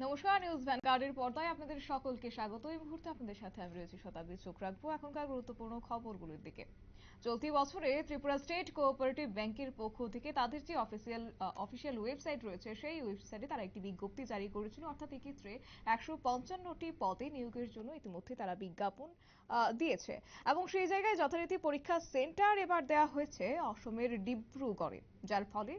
নমস্কার, নিউজ ভ্যানগার্ডের পর্দায় আপনাদের সকলকে স্বাগত। এই মুহূর্তে আপনাদের সাথে আমি রয়েছি শতাব্দী। চোখ রাখবো এখনকার গুরুত্বপূর্ণ খবরগুলোর দিকে। চলতি বছরে ত্রিপুরা স্টেট কোঅপারেটিভ ব্যাংকের পক্ষ থেকে তাদের যে অফিসিয়াল ওয়েবসাইট রয়েছে, সেই ওয়েবসাইটে তারা একটি বিজ্ঞপ্তি জারি করেছিল। অর্থাৎ এক্ষেত্রে 155টি পদে নিয়োগের জন্য ইতিমধ্যে তারা বিজ্ঞাপন দিয়েছে এবং সেই জায়গায় যথারীতি পরীক্ষা সেন্টার এবার দেওয়া হয়েছে অসমের ডিব্রুগড়ে, যার ফলে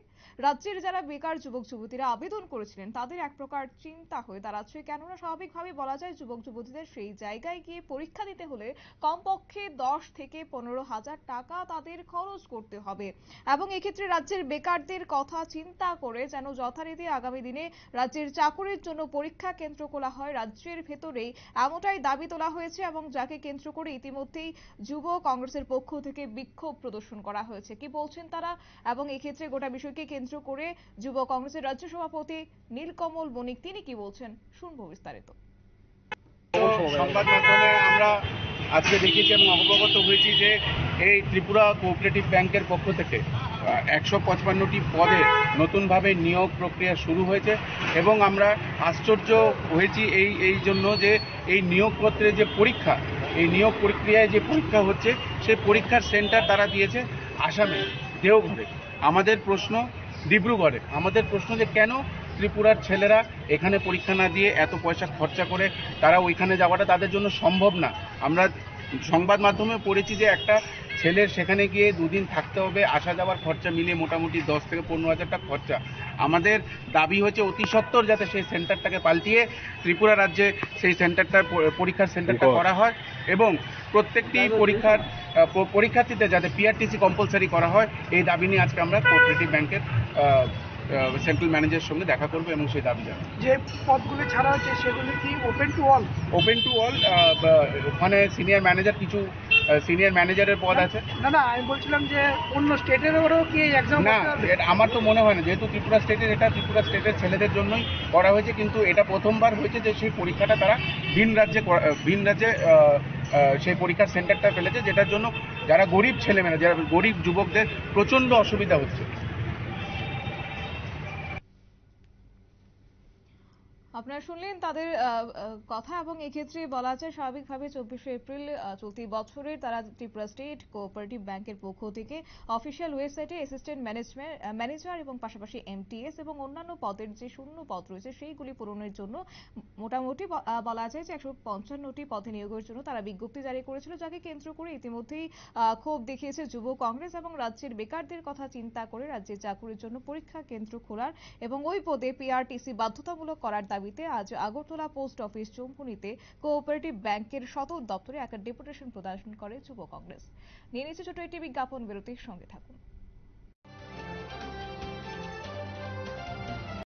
রাজ্যের যারা বেকার যুবক যুবতীরা আবেদন করেছিলেন তাদের এক প্রকার চিন্তা হয়ে দাঁড়াচ্ছে। কেননা স্বাভাবিকভাবে বলা যায় যুবক যুবতীদের সেই জায়গায় গিয়ে পরীক্ষা দিতে হলে কমপক্ষে 10 থেকে 15,000 টাকা তাদের খরচ করতে হবে এবং এক্ষেত্রে রাজ্যের বেকারদের কথা চিন্তা করে যেন যথারীতি আগামী দিনে রাজ্যের চাকুরির জন্য পরীক্ষা কেন্দ্র খোলা হয় রাজ্যের ভেতরেই, এমনটাই দাবি তোলা হয়েছে এবং যাকে কেন্দ্র করে ইতিমধ্যেই যুব কংগ্রেসের পক্ষ থেকে বিক্ষোভ প্রদর্শন করা হয়েছে। কি বলছেন তারা এবং এক্ষেত্রে গোটা বিষয়কে কেন্দ্র করে যুব কংগ্রেসের রাজ্য সভাপতি নীলকমল বণিক তিনি কি বলছেন, শুনবো বিস্তারিত। সংবাদ মাধ্যমে আমরা আজকে দেখেছি এবং অবগত হয়েছি যে এই ত্রিপুরা কোঅপারেটিভ ব্যাংকের পক্ষ থেকে 155টি পদে নতুনভাবে নিয়োগ প্রক্রিয়া শুরু হয়েছে এবং আমরা আশ্চর্য হয়েছি এই জন্য যে এই নিয়োগপত্রের যে পরীক্ষা, এই নিয়োগ প্রক্রিয়ায় যে পরীক্ষা হচ্ছে সেই পরীক্ষার সেন্টার তারা দিয়েছে আসামে দেওঘরে। আমাদের প্রশ্ন ডিব্রুগড়ে, আমাদের প্রশ্ন যে কেন ত্রিপুরার ছেলেরা এখানে পরীক্ষা না দিয়ে এত পয়সা খরচা করে তারা ওইখানে যাওয়াটা তাদের জন্য সম্ভব না। আমরা সংবাদ মাধ্যমে পড়েছি যে একটা ছেলের সেখানে গিয়ে দুদিন থাকতে হবে, আসা যাওয়ার খরচা মিলিয়ে মোটামুটি 10 থেকে 15,000 টাকা খরচা। আমাদের দাবি হচ্ছে অতি সত্বর যাতে সেই সেন্টারটাকে পাল্টিয়ে ত্রিপুরা রাজ্যে সেই সেন্টারটার পরীক্ষার সেন্টারটা করা হয় এবং প্রত্যেকটি পরীক্ষার্থীদের যাতে পিআরটিসি কম্পালসারি করা হয়, এই দাবি নিয়ে আজকে আমরা কোঅপারেটিভ ব্যাংকের সেন্ট্রাল ম্যানেজারের সঙ্গে দেখা করবো এবং সেই দাবি জানাবো। যে পদগুলো ছাড়া হচ্ছে সেগুলো কি open to all? Open to all. ওখানে সিনিয়র ম্যানেজার, কিছু সিনিয়র ম্যানেজারের পদ আছে। না, আমি বলছিলাম যে অন্য স্টেটেরও কি এক্সাম? না, আমার তো মনে হয় না, যেহেতু ত্রিপুরা স্টেটের, এটা ত্রিপুরা স্টেটের ছেলেদের জন্যই করা হয়েছে, কিন্তু এটা প্রথমবার হয়েছে যে সেই পরীক্ষাটা তারা ভিন রাজ্যে সেই পরীক্ষার সেন্টারটা ফেলেছে, যেটার জন্য যারা গরিব ছেলেমেয়েরা, যারা গরিব যুবকদের প্রচণ্ড অসুবিধা হচ্ছে। আপনারা শুনলেন তাদের কথা এবং এক্ষেত্রে বলা যায় স্বাভাবিকভাবে 24শে এপ্রিল চলতি বছরের তারা ত্রিপুরা স্টেট কোঅপারেটিভ ব্যাংকের পক্ষ থেকে অফিসিয়াল ওয়েবসাইটে অ্যাসিস্ট্যান্ট ম্যানেজার এবং পাশাপাশি এমটিএস এবং অন্যান্য পদের যে শূন্য পদ রয়েছে সেইগুলি পূরণের জন্য মোটামুটি বলা যায় যে 155টি পদে নিয়োগের জন্য তারা বিজ্ঞপ্তি জারি করেছিল, যাকে কেন্দ্র করে ইতিমধ্যেই ক্ষোভ দেখিয়েছে যুব কংগ্রেস এবং রাজ্যের বেকারদের কথা চিন্তা করে রাজ্যের চাকুরির জন্য পরীক্ষা কেন্দ্র খোলার এবং ওই পদে পিআরটিসি বাধ্যতামূলক করার দাবিতে আজ আগরতলা পোস্ট অফিস চৌমুহনীতে কোঅপারেটিভ ব্যাংকের সদর দপ্তরে একটা ডেপুটেশন প্রদান করে যুব কংগ্রেস। নিয়ে নিচ্ছে ছোট একটি বিজ্ঞাপন বিরতির, সঙ্গে থাকুন।